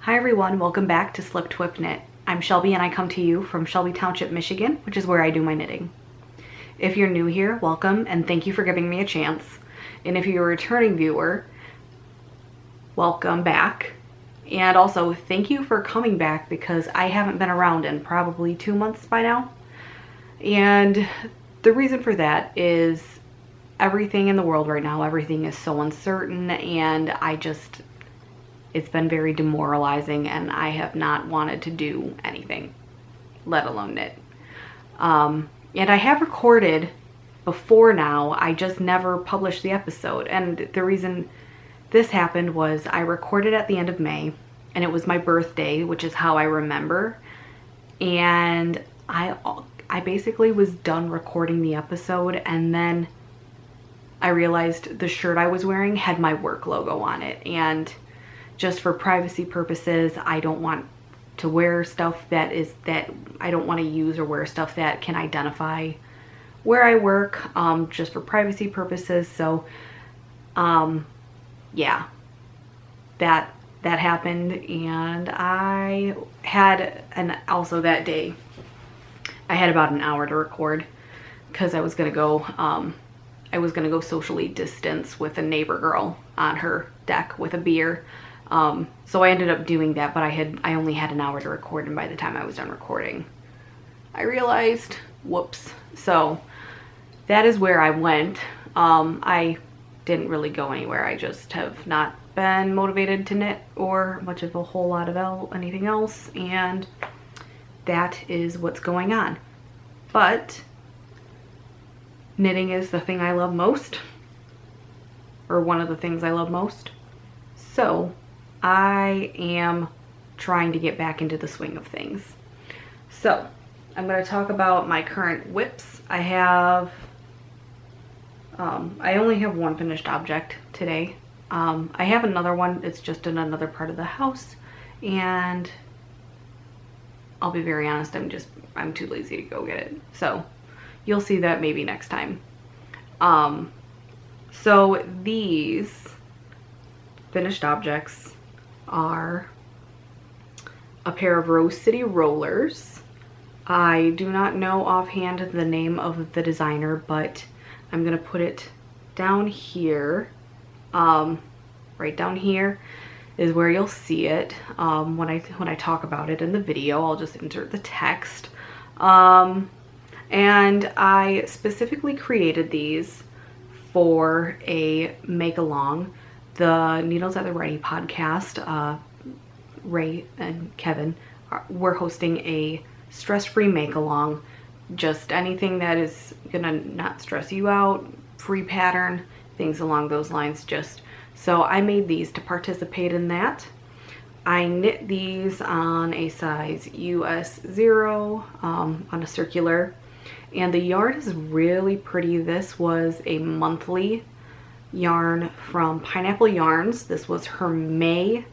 Hi everyone, welcome back to SlipTwpKnit. I'm Shelby and I come to you from Shelby Township, Michigan, which is where I do my knitting. If you're new here, welcome and thank you for giving me a chance. And if you're a returning viewer, welcome back. And also thank you for coming back because I haven't been around in probably 2 months by now. And the reason for that is everything in the world right now, everything is so uncertain, and it's been very demoralizing and I have not wanted to do anything, let alone knit. And I have recorded before now, I just never published the episode. And the reason this happened was I recorded at the end of May and it was my birthday, which is how I remember. And I basically was done recording the episode, and then I realized the shirt I was wearing had my work logo on it, and just for privacy purposes, I don't want to wear stuff that I don't want to use or wear stuff that can identify where I work, just for privacy purposes. So yeah, that happened, and I had, and also that day I had about an hour to record because I was gonna go socially distance with a neighbor girl on her deck with a beer. So I ended up doing that, but I only had an hour to record, and by the time I was done recording, I realized, whoops. So that is where I went. I didn't really go anywhere. I just have not been motivated to knit or much of a whole lot of anything else, and that is what's going on. But knitting is the thing I love most, or one of the things I love most. So I am trying to get back into the swing of things. So I'm going to talk about my current whips. I only have one finished object today. I have another one. It's just in another part of the house, and I'll be very honest, I'm too lazy to go get it. So you'll see that maybe next time. So these finished objects are a pair of Rose City rollers. I do not know offhand the name of the designer, but I'm gonna put it down here. Right down here is where you'll see it. When I talk about it in the video, I'll just insert the text. And I specifically created these for a make-along. The Needles at the Ready podcast, Ray and Kevin, we're hosting a stress-free make-along. Just anything that is gonna not stress you out, free pattern, things along those lines. So I made these to participate in that. I knit these on a size US 0 on a circular, and the yarn is really pretty. This was a monthly yarn from Pineapple Yarns. This was her May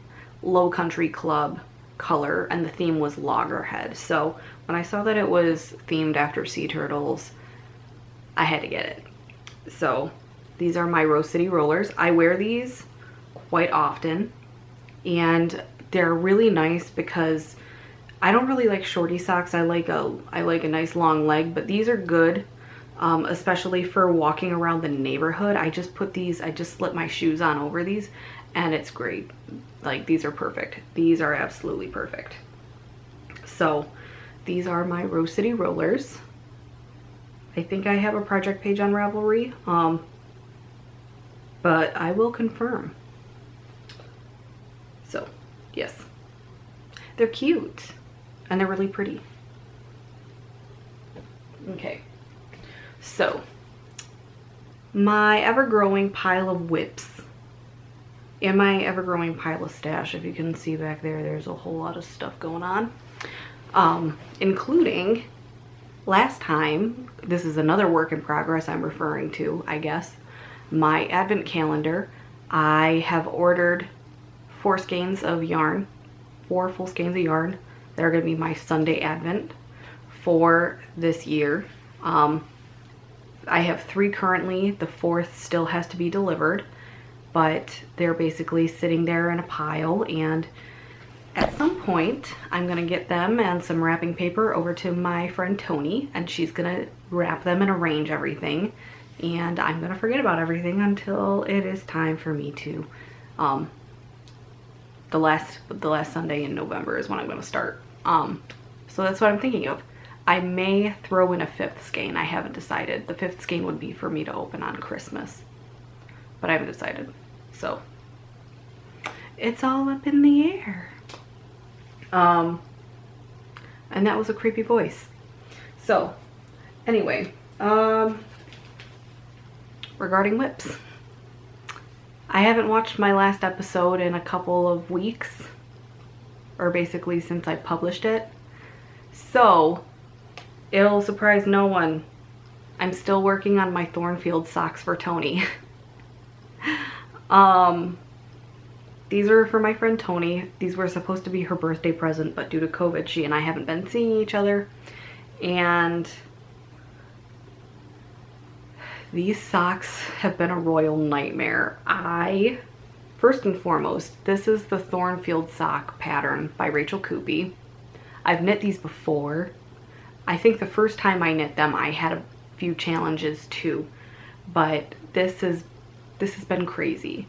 Lowcountry Club color, and the theme was Loggerhead. So when I saw that it was themed after sea turtles, I had to get it. So these are my Rose City rollers. I wear these quite often, and they're really nice because I don't really like shorty socks. I like a nice long leg, but these are good, especially for walking around the neighborhood. I just slip my shoes on over these, and it's great. Like, these are perfect. These are absolutely perfect. So these are my Rose City rollers. I think I have a project page on Ravelry, but I will confirm. So yes, they're cute and they're really pretty. Okay, so my ever-growing pile of whips and my ever-growing pile of stash. If you can see back there, there's a whole lot of stuff going on, including last time. This is another work in progress I'm referring to, I guess. My advent calendar. I have ordered 4 skeins of yarn, 4 full skeins of yarn that are going to be my Sunday advent for this year. I have 3 currently. The 4th still has to be delivered, but they're basically sitting there in a pile, and at some point, I'm gonna get them and some wrapping paper over to my friend Tony, and she's gonna wrap them and arrange everything. And I'm gonna forget about everything until it is time for me to, the last Sunday in November is when I'm gonna start. So that's what I'm thinking of. I may throw in a 5th skein. I haven't decided. The 5th skein would be for me to open on Christmas, but I haven't decided. So it's all up in the air. And that was a creepy voice. So anyway, regarding whips, I haven't watched my last episode in a couple of weeks, or basically since I published it. So it'll surprise no one, I'm still working on my Thornfield socks for Tony. These are for my friend Tony. These were supposed to be her birthday present, but due to COVID, she and I haven't been seeing each other. And these socks have been a royal nightmare. First and foremost, this is the Thornfield sock pattern by Rachel Coopy. I've knit these before. I think the first time I knit them, I had a few challenges too, but this has been crazy.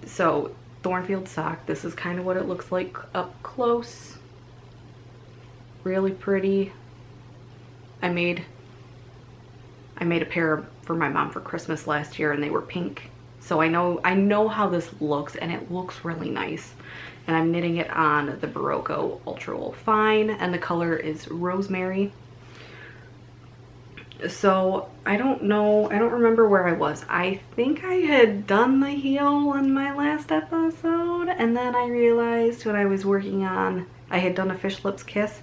So Thornfield sock, this is kind of what it looks like up close. Really pretty. I made a pair for my mom for Christmas last year, and they were pink. So I know how this looks, and it looks really nice. And I'm knitting it on the Berroco Ultra Wool Fine, and the color is Rosemary. So I don't remember where I was. I think I had done the heel in my last episode, and then I realized when I was working on, I had done a Fish Lips Kiss.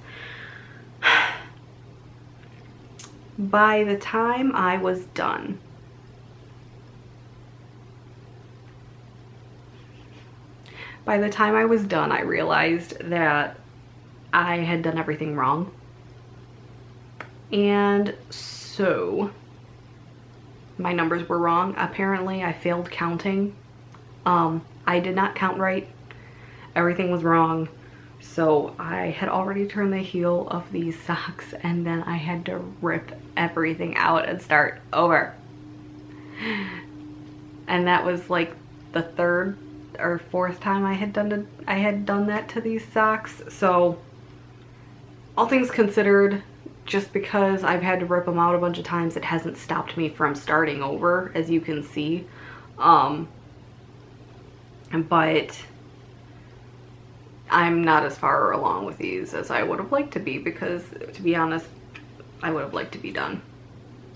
By the time I was done, I realized that I had done everything wrong. And so my numbers were wrong. Apparently I failed counting. I did not count right. Everything was wrong. So I had already turned the heel of these socks, and then I had to rip everything out and start over. And that was like the 3rd or 4th time I had done that to these socks. So all things considered, just because I've had to rip them out a bunch of times, it hasn't stopped me from starting over, as you can see. But I'm not as far along with these as I would have liked to be, because to be honest, I would have liked to be done.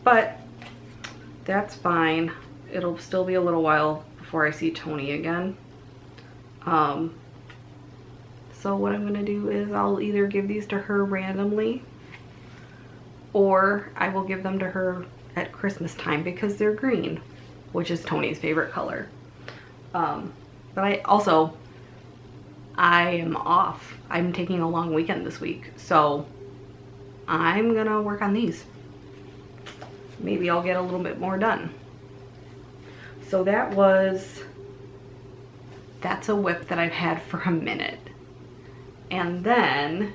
But that's fine. It'll still be a little while before I see Tony again. So what I'm gonna do is I'll either give these to her randomly, or I will give them to her at Christmas time because they're green, which is Tony's favorite color. But I am off. I'm taking a long weekend this week, so I'm gonna work on these. Maybe I'll get a little bit more done. So that's a whip that I've had for a minute. And then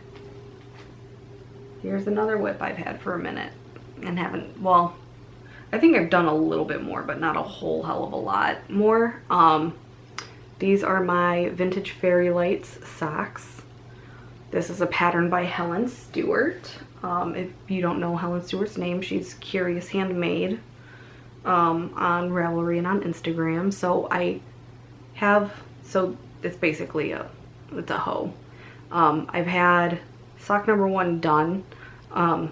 here's another whip I've had for a minute and haven't, well, I think I've done a little bit more, but not a whole hell of a lot more. These are my Vintage Fairy Lights socks. This is a pattern by Helen Stewart. If you don't know Helen Stewart's name, she's Curious Handmade on Ravelry and on Instagram. So it's basically it's a hoe. I've had sock number 1 done, and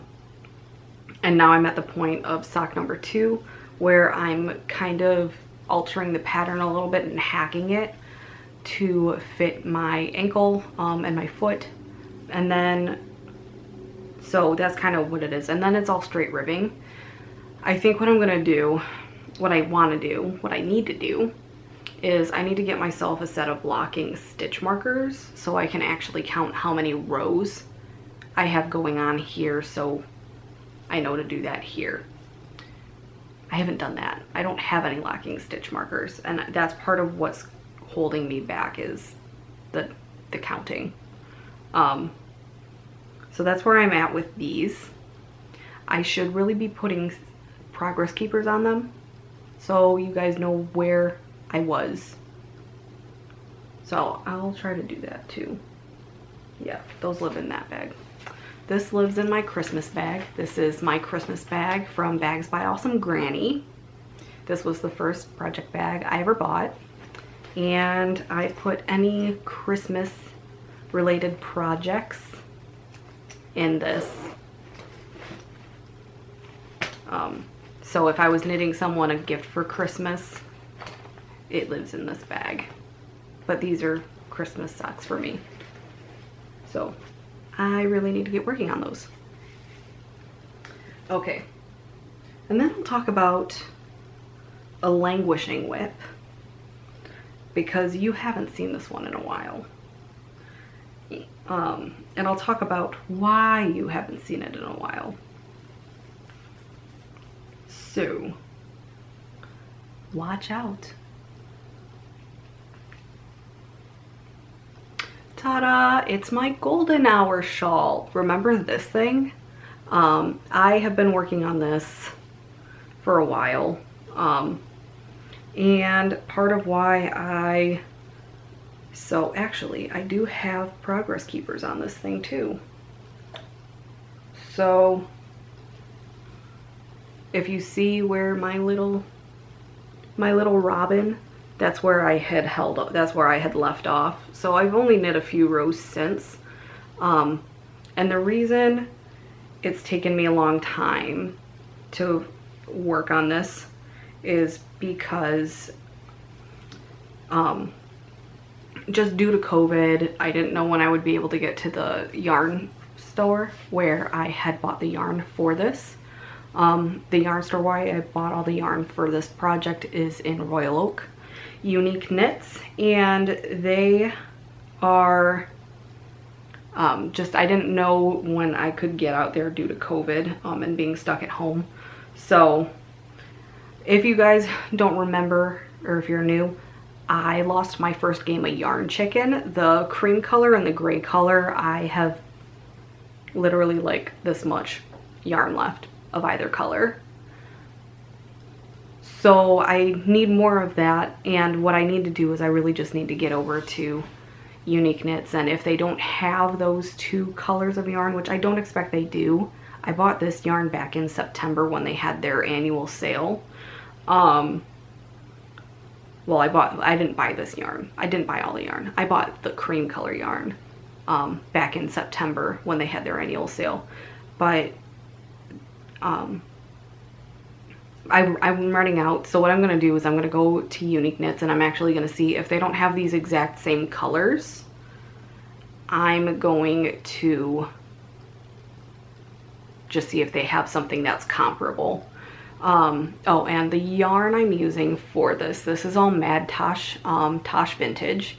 now I'm at the point of sock number 2 where I'm kind of altering the pattern a little bit and hacking it to fit my ankle and my foot. And then, so that's kind of what it is. And then it's all straight ribbing. I think what I'm gonna do, what I need to do is I need to get myself a set of locking stitch markers so I can actually count how many rows I have going on here, so I know to do that here. I haven't done that. I don't have any locking stitch markers, and that's part of what's holding me back, is the the counting. So that's where I'm at with these. I should really be putting progress keepers on them so you guys know where I was. So I'll try to do that too. Yeah, those live in that bag. This lives in my Christmas bag. This is my Christmas bag from Bags by Awesome Granny. This was the first project bag I ever bought. And I put any Christmas related projects in this. So if I was knitting someone a gift for Christmas, it lives in this bag. But these are Christmas socks for me. So I really need to get working on those. Okay, and then I'll talk about a languishing whip, because you haven't seen this one in a while. And I'll talk about why you haven't seen it in a while. So, watch out. Ta-da! It's my golden hour shawl. Remember this thing? I have been working on this for a while. And part of why so actually I do have progress keepers on this thing too. So if you see where my little robin, that's where I had held up, that's where I had left off. So I've only knit a few rows since. And the reason it's taken me a long time to work on this is because just due to COVID, I didn't know when I would be able to get to the yarn store where I had bought the yarn for this. The yarn store where I bought all the yarn for this project is in Royal Oak, Unique Knits, and they are just, I didn't know when I could get out there due to COVID and being stuck at home. So if you guys don't remember, or if you're new, I lost my first game of Yarn Chicken. The cream color and the gray color, I have literally like this much yarn left of either color. So I need more of that, and what I need to do is I really just need to get over to Unique Knits, and if they don't have those two colors of yarn, which I don't expect they do. I bought this yarn back in September when they had their annual sale. Well, I didn't buy this yarn. I didn't buy all the yarn. I bought the cream color yarn back in September when they had their annual sale. But I'm running out, so what I'm gonna do is I'm gonna go to Unique Knits, and I'm actually gonna see if they don't have these exact same colors. I'm going to just see if they have something that's comparable. Oh, and the yarn I'm using for this is all Mad Tosh, Tosh Vintage.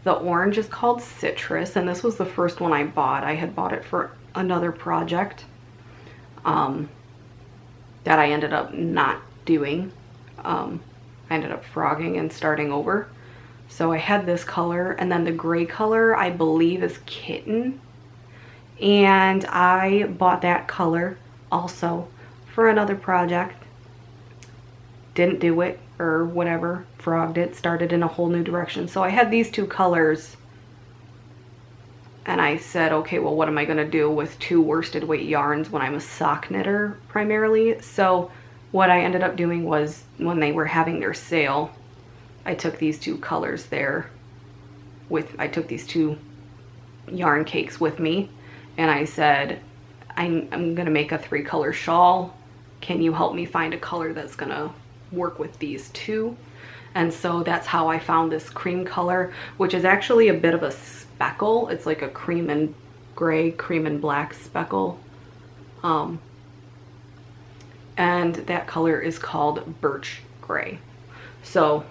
The orange is called Citrus, and this was the first one I bought. I had bought it for another project that I ended up not doing. I ended up frogging and starting over. So I had this color, and then the gray color I believe is Kitten. And I bought that color also for another project. Didn't do it, or whatever, frogged it, started in a whole new direction. So I had these two colors, and I said, okay, well, what am I gonna do with two worsted weight yarns when I'm a sock knitter primarily? So what I ended up doing was, when they were having their sale, I took these two colors there I took these two yarn cakes with me, and I said, I'm gonna make a 3-color shawl. Can you help me find a color that's gonna work with these two? And so that's how I found this cream color, which is actually a bit of a speckle. It's like a cream and gray, cream and black speckle. And that color is called Birch Gray. So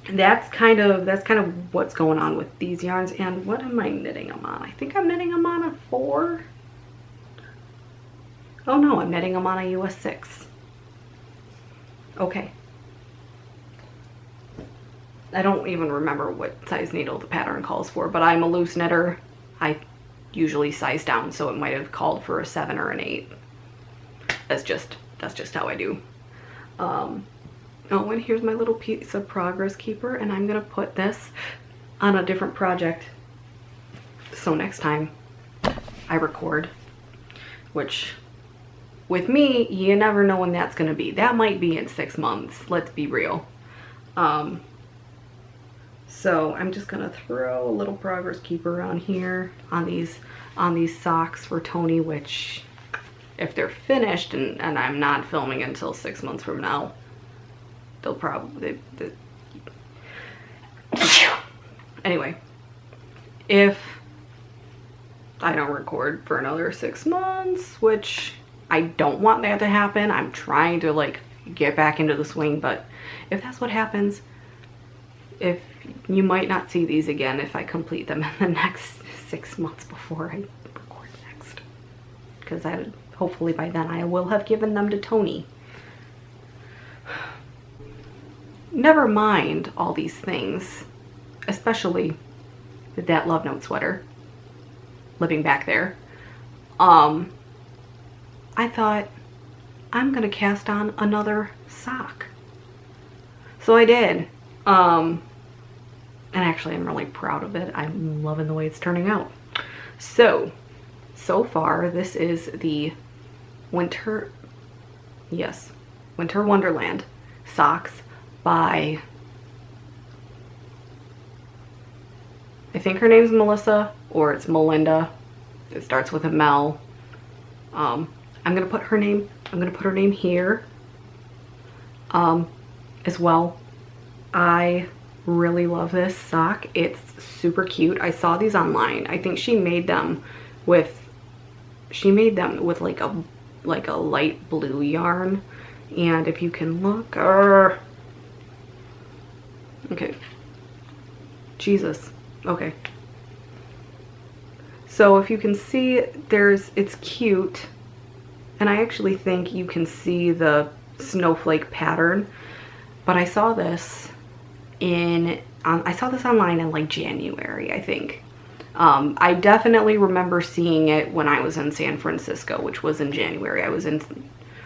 that's kind of what's going on with these yarns. And what am I knitting them on? I think I'm knitting them on a 4. Oh no, I'm knitting them on a US 6. Okay. I don't even remember what size needle the pattern calls for, but I'm a loose knitter. I usually size down, so it might have called for a 7 or an 8. That's just how I do. Oh, and here's my little piece of progress keeper, and I'm gonna put this on a different project. So next time I record, which with me, you never know when that's gonna be. That might be in 6 months, let's be real. So I'm just gonna throw a little progress keeper on here on these socks for Tony, which if they're finished and I'm not filming until 6 months from now, they'll probably, anyway, if I don't record for another 6 months, which I don't want that to happen, I'm trying to like get back into the swing, but if that's what happens, if you might not see these again if I complete them in the next 6 months before I record next, because hopefully by then I will have given them to Tony. Never mind all these things, especially that Love Note sweater living back there. I thought, I'm gonna cast on another sock. So I did. And actually I'm really proud of it. I'm loving the way it's turning out. So far this is the Winter Wonderland socks by, I think her name's Melissa, or it's Melinda. It starts with a Mel. I'm gonna put her name here as well. I really love this sock. It's super cute. I saw these online. I think she made them with like a light blue yarn, and if you can look, okay, Jesus, okay. So if you can see, it's cute, and I actually think you can see the snowflake pattern, but I saw this online in like January, I think. I definitely remember seeing it when I was in San Francisco, which was in January. I was in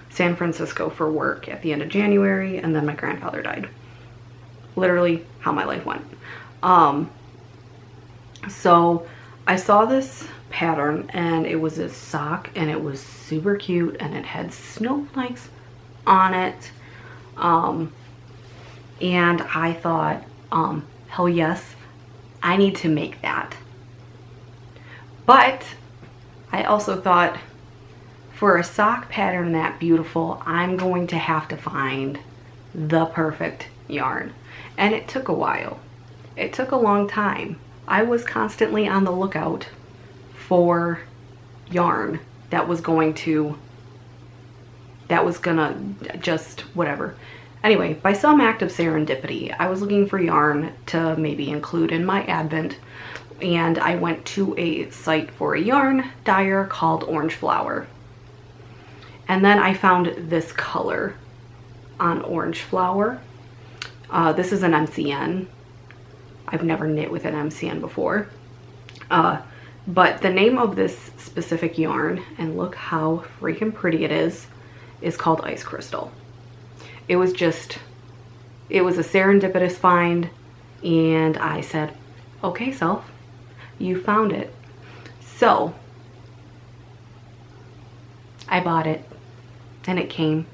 San Francisco for work at the end of January, and then my grandfather died. Literally how my life went. So I saw this pattern, and it was a sock, and it was super cute, and it had snowflakes on it. And I thought, hell yes, I need to make that. But I also thought, for a sock pattern that beautiful, I'm going to have to find the perfect yarn. And it took a while. It took a long time. I was constantly on the lookout for yarn that was gonna just whatever. Anyway, by some act of serendipity, I was looking for yarn to maybe include in my advent, and I went to a site for a yarn dyer called Orange Flower. And then I found this color on Orange Flower. This is an MCN. I've never knit with an MCN before. But the name of this specific yarn, and look how freaking pretty it is called Ice Crystal. It was a serendipitous find, and I said, okay, self, you found it. So I bought it, and it came,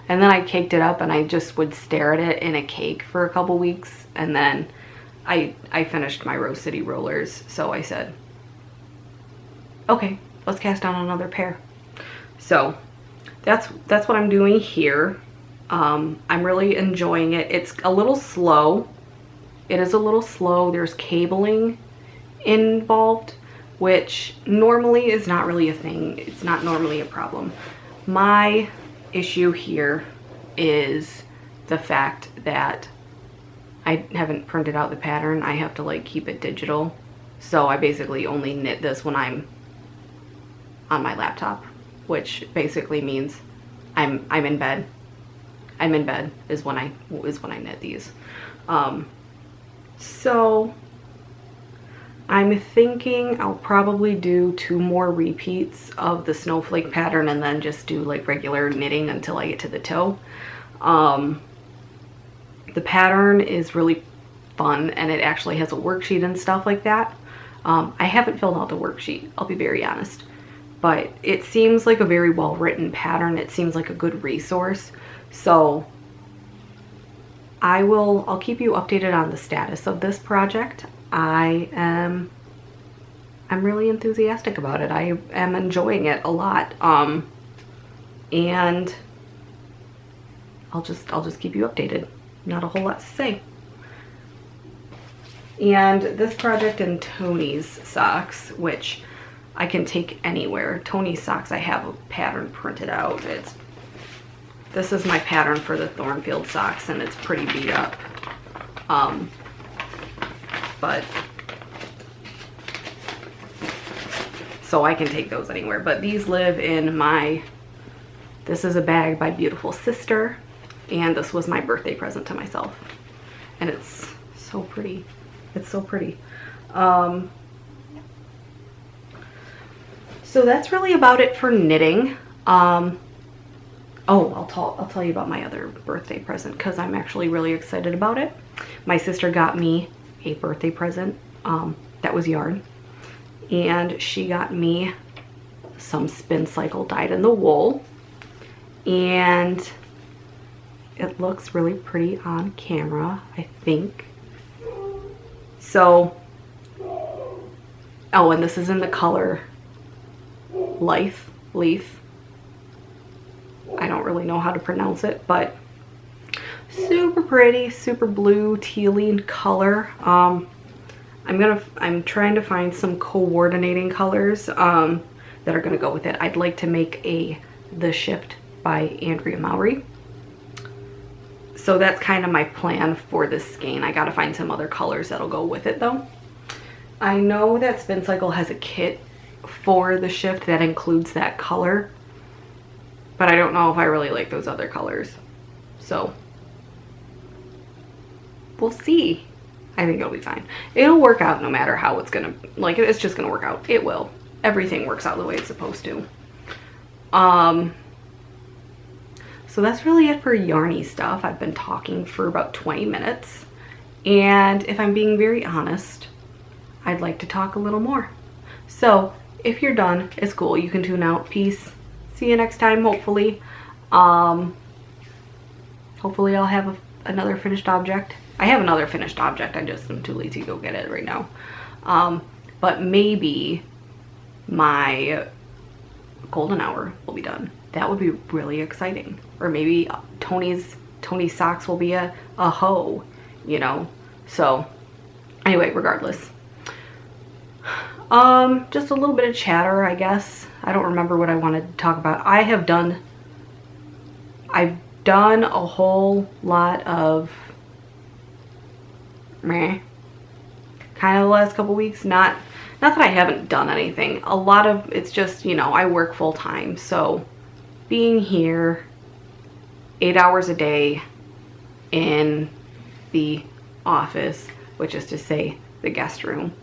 and then I caked it up, and I just would stare at it in a cake for a couple weeks, and then I finished my Rose City rollers. So I said, okay, let's cast on another pair. So that's what I'm doing here. I'm really enjoying it. It's a little slow. It is a little slow. There's cabling involved, which normally is not really a thing. It's not normally a problem. My issue here is the fact that I haven't printed out the pattern. I have to like keep it digital. So I basically only knit this when I'm on my laptop, which basically means I'm in bed. I'm in bed is when I knit these. So I'm thinking I'll probably do 2 more repeats of the snowflake pattern and then just do like regular knitting until I get to the toe. The pattern is really fun and it actually has a worksheet and stuff like that. I haven't filled out the worksheet, I'll be very honest, but it seems like a very well written pattern. It seems like a good resource. So I'll keep you updated on the status of this project. I'm really enthusiastic about it. I am enjoying it a lot. And I'll just keep you updated. Not a whole lot to say. And this project in Tony's socks, which I can take anywhere. Tony's socks, I have a pattern printed out. This is my pattern for the Thornfield socks, and it's pretty beat up. But so I can take those anywhere. But these live in this is a bag by Beautiful Sister, and this was my birthday present to myself. And it's so pretty. It's so pretty. So that's really about it for knitting. Oh, I'll tell you about my other birthday present because I'm actually really excited about it. My sister got me a birthday present that was yarn, and she got me some spin cycle dyed in the wool, and it looks really pretty on camera, I think. So, oh, and this is in the color Leaf. I don't really know how to pronounce it, but super pretty, super blue, tealy color. I'm trying to find some coordinating colors that are gonna go with it. I'd like to make The Shift by Andrea Mowry. So that's kind of my plan for this skein. I gotta find some other colors that'll go with it though. I know that Spin Cycle has a kit for The Shift that includes that color, but I don't know if I really like those other colors. So we'll see. I think it'll be fine. It'll work out no matter how it's gonna, like, it's just gonna work out. It will. Everything works out the way it's supposed to. So that's really it for yarny stuff. I've been talking for about 20 minutes. And if I'm being very honest, I'd like to talk a little more. So if you're done, it's cool. You can tune out. Peace. See you next time, hopefully. Hopefully I'll have another finished object. I have another finished object. I just am too lazy to go get it right now. But maybe my golden hour will be done. That would be really exciting. Or maybe Tony's socks will be a hoe, you know. So anyway, regardless. Just a little bit of chatter, I guess. I don't remember what I wanted to talk about. I've done a whole lot of meh kind of the last couple weeks. Not that I haven't done anything. A lot of it's just, you know, I work full time, so being here 8 hours a day in the office, which is to say the guest room,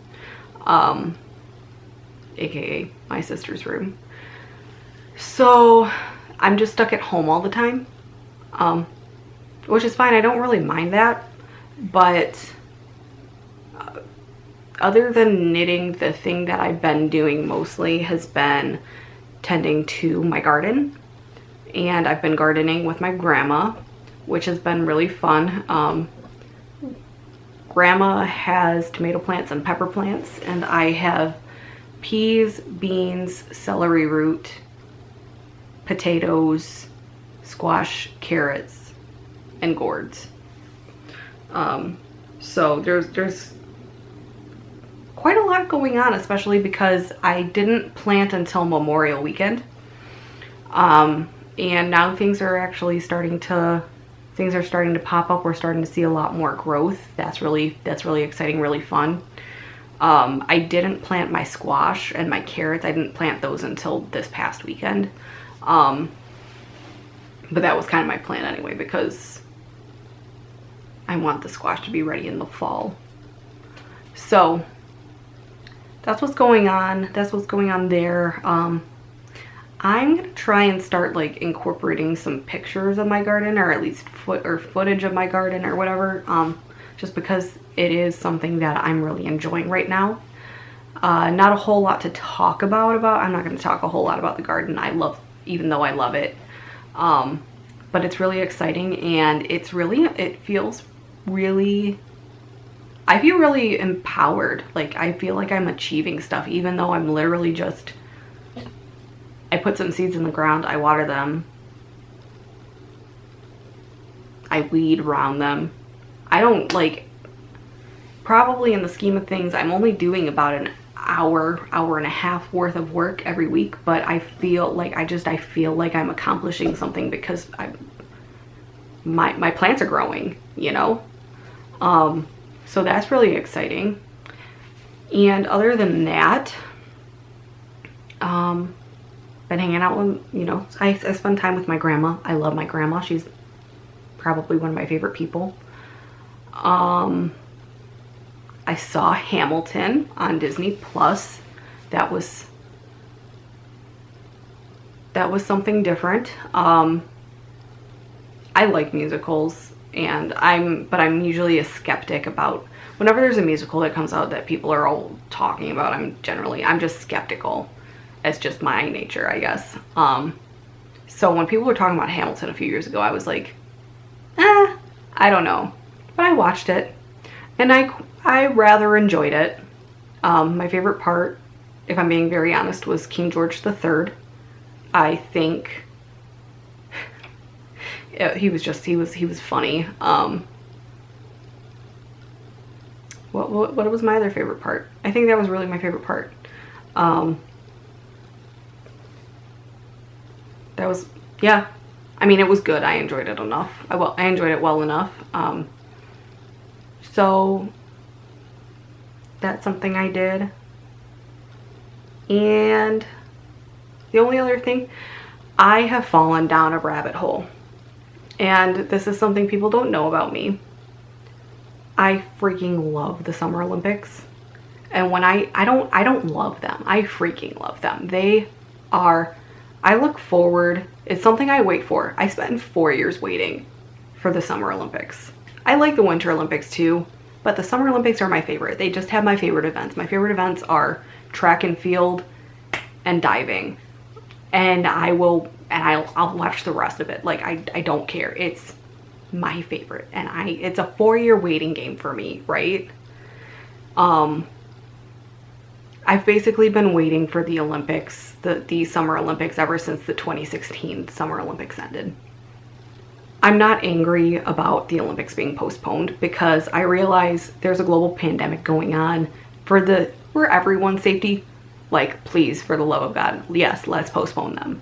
aka my sister's room. So I'm just stuck at home all the time, which is fine. I don't really mind that, but other than knitting, the thing that I've been doing mostly has been tending to my garden. And I've been gardening with my grandma, which has been really fun. Grandma has tomato plants and pepper plants, and I have peas, beans, celery root, potatoes, squash, carrots, and gourds. So there's quite a lot going on, especially because I didn't plant until Memorial Weekend. And now things are actually starting to pop up. We're starting to see a lot more growth. That's really exciting, really fun. I didn't plant my squash and my carrots. I didn't plant those until this past weekend. But that was kind of my plan anyway, because I want the squash to be ready in the fall. So that's what's going on. That's what's going on there. I'm gonna try and start like incorporating some pictures of my garden, or at least footage of my garden or whatever, just because it is something that I'm really enjoying right now. Not a whole lot to talk about. I'm not gonna talk a whole lot about the garden. Even though I love it. But it's really exciting, and it feels really, I feel really empowered. Like, I feel like I'm achieving stuff, even though I'm literally just, I put some seeds in the ground, I water them, I weed around them. I don't, like, probably in the scheme of things, I'm only doing about an hour and a half worth of work every week, but I feel like I feel like I'm accomplishing something because my plants are growing, you know? So that's really exciting. And other than that, been hanging out with, you know, I spend time with my grandma. I love my grandma. She's probably one of my favorite people. I saw Hamilton on Disney Plus. That was something different. I like musicals, and I'm usually a skeptic about whenever there's a musical that comes out that people are all talking about. I'm just skeptical. It's just my nature, I guess. So when people were talking about Hamilton a few years ago, I was like, I don't know. But I watched it, and I rather enjoyed it. My favorite part, if I'm being very honest, was King George III. I think he was funny. What was my other favorite part? I think that was really my favorite part. That was, yeah, I mean, it was good. I enjoyed it enough. I enjoyed it well enough. So that's something I did. And the only other thing, I have fallen down a rabbit hole. And this is something people don't know about me. I freaking love the Summer Olympics. And when I don't love them. I freaking love them. I look forward. It's something I wait for. I spent 4 years waiting for the Summer Olympics. I like the Winter Olympics too, but the Summer Olympics are my favorite. They just have my favorite events. My favorite events are track and field and diving. And I'll watch the rest of it. Like, I don't care. It's my favorite. And it's a 4-year waiting game for me, right? I've basically been waiting for the Olympics, the Summer Olympics, ever since the 2016 Summer Olympics ended. I'm not angry about the Olympics being postponed because I realize there's a global pandemic going on. For everyone's safety, like, please, for the love of God, yes, let's postpone them.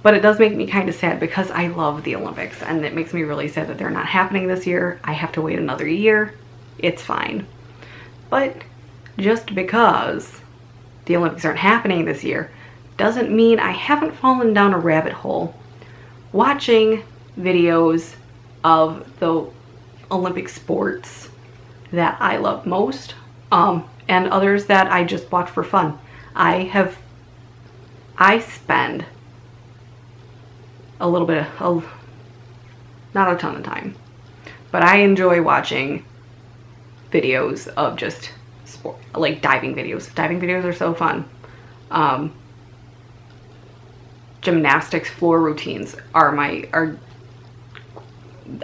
But it does make me kind of sad because I love the Olympics, and it makes me really sad that they're not happening this year. I have to wait another year. It's fine. But just because the Olympics aren't happening this year doesn't mean I haven't fallen down a rabbit hole watching videos of the Olympic sports that I love most, and others that I just watch for fun. I spend a little bit of, not a ton of time, but I enjoy watching videos of just sport, like diving videos. Diving videos are so fun. Gymnastics floor routines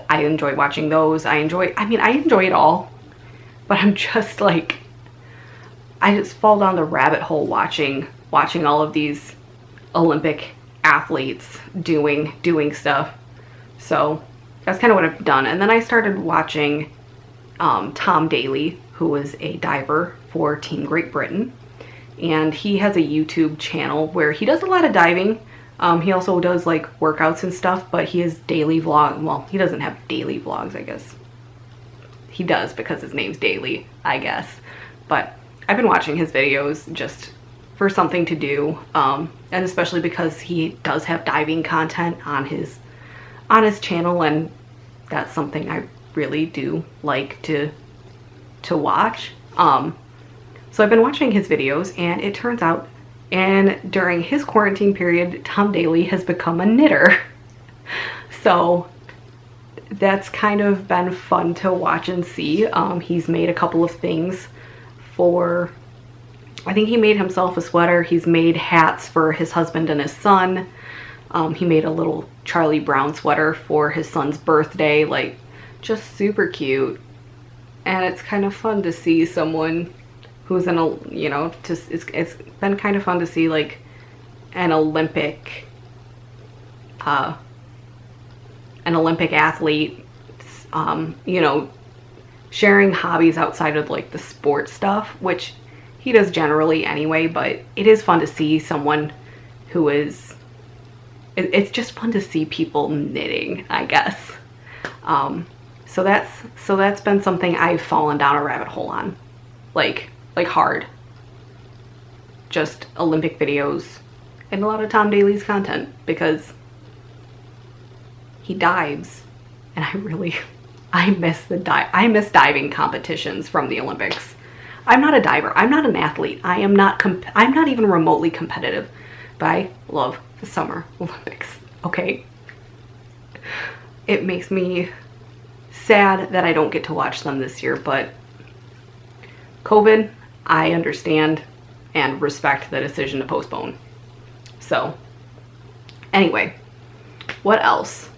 I enjoy watching those. I enjoy it all, but I'm just like, I just fall down the rabbit hole watching all of these Olympic athletes doing stuff. So that's kind of what I've done. And then I started watching Tom Daley, who was a diver for Team Great Britain, and he has a YouTube channel where he does a lot of diving. He also does like workouts and stuff, but he has daily vlog. Well, he doesn't have daily vlogs, I guess. He does because his name's Daley, I guess. But I've been watching his videos just for something to do, and especially because he does have diving content on his channel, and that's something I really do like to watch. So I've been watching his videos, and it turns out, and during his quarantine period, Tom Daly has become a knitter. So that's kind of been fun to watch and see. He's made a couple of things for, I think he made himself a sweater. He's made hats for his husband and his son. He made a little Charlie Brown sweater for his son's birthday, like just super cute. And it's kind of fun to see someone who's in a, you know, just it's been kind of fun to see like an Olympic athlete, you know, sharing hobbies outside of like the sports stuff, which he does generally anyway, but it is fun to see someone who is, it's just fun to see people knitting, I guess. So that's been something I've fallen down a rabbit hole on, like hard. Just Olympic videos and a lot of Tom Daly's content, because he dives, and I miss diving competitions from the Olympics. I'm not a diver. I'm not an athlete. I'm not even remotely competitive, but I love the Summer Olympics, okay? It makes me sad that I don't get to watch them this year, but COVID, I understand and respect the decision to postpone. So anyway, what else?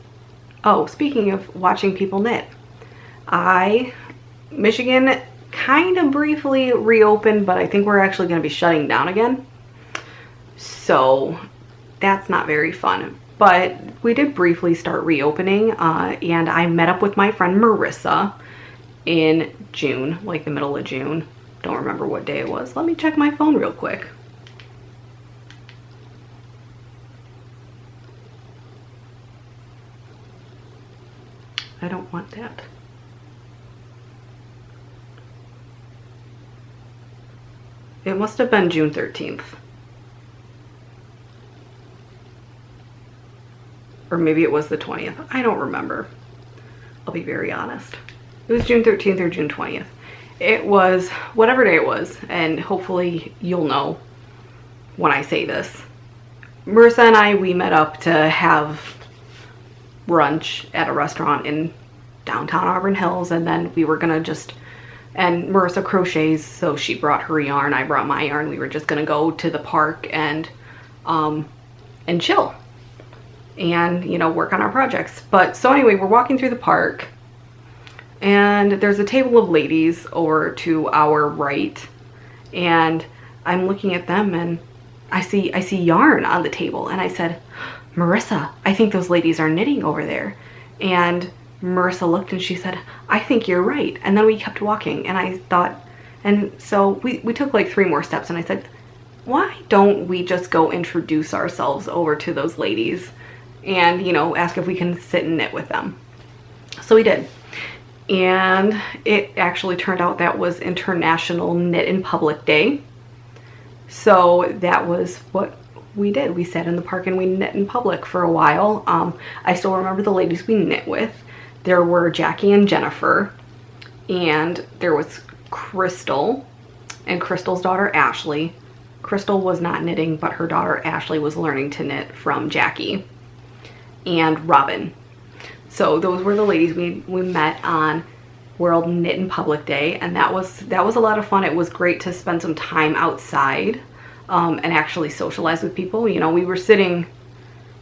Oh, speaking of watching people knit, Michigan kind of briefly reopened, but I think we're actually going to be shutting down again. So that's not very fun. But we did briefly start reopening, and I met up with my friend Marissa in June, like the middle of June. Don't remember what day it was. Let me check my phone real quick. I don't want that. It must have been June 13th. Or maybe it was the 20th. I don't remember. I'll be very honest. It was June 13th or June 20th. It was whatever day it was, and hopefully you'll know when I say this. Marissa and I, we met up to have brunch at a restaurant in downtown Auburn Hills, and then we were gonna and Marissa crochets, so she brought her yarn, I brought my yarn. We were just gonna go to the park and chill and, you know, work on our projects. But so anyway, we're walking through the park, and there's a table of ladies over to our right, and I'm looking at them, and I see yarn on the table, and I said, Marissa, I think those ladies are knitting over there. And Marissa looked and she said, I think you're right. And then we kept walking, and I thought, and so we took like 3 more steps, and I said, why don't we just go introduce ourselves over to those ladies and, you know, ask if we can sit and knit with them. So we did. And it actually turned out that was International Knit in Public Day. So that was what we did. We sat in the park and we knit in public for a while. I still remember the ladies we knit with. There were Jackie and Jennifer, and there was Crystal and Crystal's daughter Ashley. Crystal was not knitting, but her daughter Ashley was learning to knit from Jackie, and Robin. So those were the ladies we met on World Knit in Public Day, and that was a lot of fun. It was great to spend some time outside and actually socialize with people. You know, we were sitting,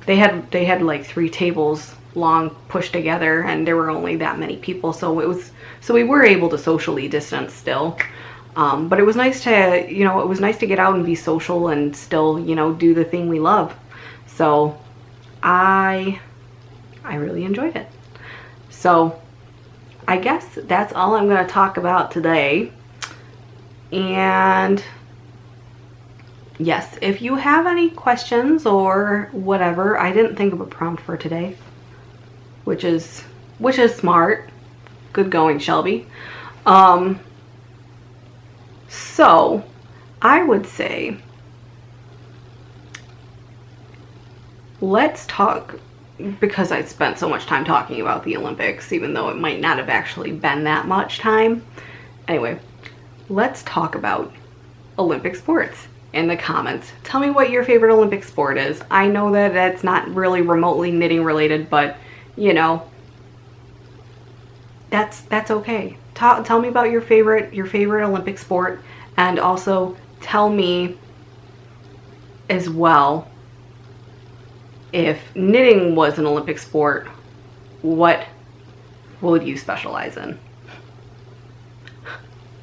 they had like 3 tables long pushed together, and there were only that many people, so we were able to socially distance still. But it was nice to, you know, get out and be social and still, you know, do the thing we love. So I really enjoyed it. So I guess that's all I'm going to talk about today. And yes, if you have any questions or whatever, I didn't think of a prompt for today, which is smart. Good going, Shelby. So I would say let's talk, because I spent so much time talking about the Olympics, even though it might not have actually been that much time. Anyway, let's talk about Olympic sports in the comments. Tell me what your favorite Olympic sport is. I know that that's not really remotely knitting related, but you know, that's okay. Tell me about your favorite Olympic sport, and also tell me as well, if knitting was an Olympic sport, what would you specialize in?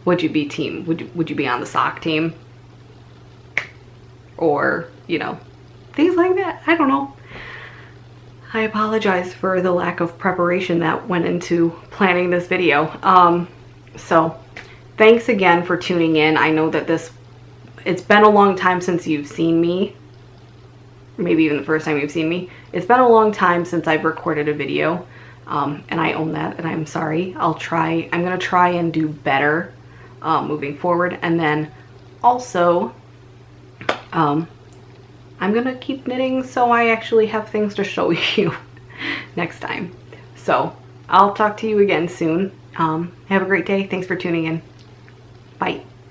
Would you be team? Would you be on the sock team? Or, you know, things like that. I don't know. I apologize for the lack of preparation that went into planning this video. So thanks again for tuning in. I know that it's been a long time since you've seen me. Maybe even the first time you've seen me. It's been a long time since I've recorded a video. And I own that, and I'm sorry. I'm gonna try and do better moving forward. And then also, I'm gonna keep knitting so I actually have things to show you next time. So I'll talk to you again soon. Have a great day. Thanks for tuning in. Bye.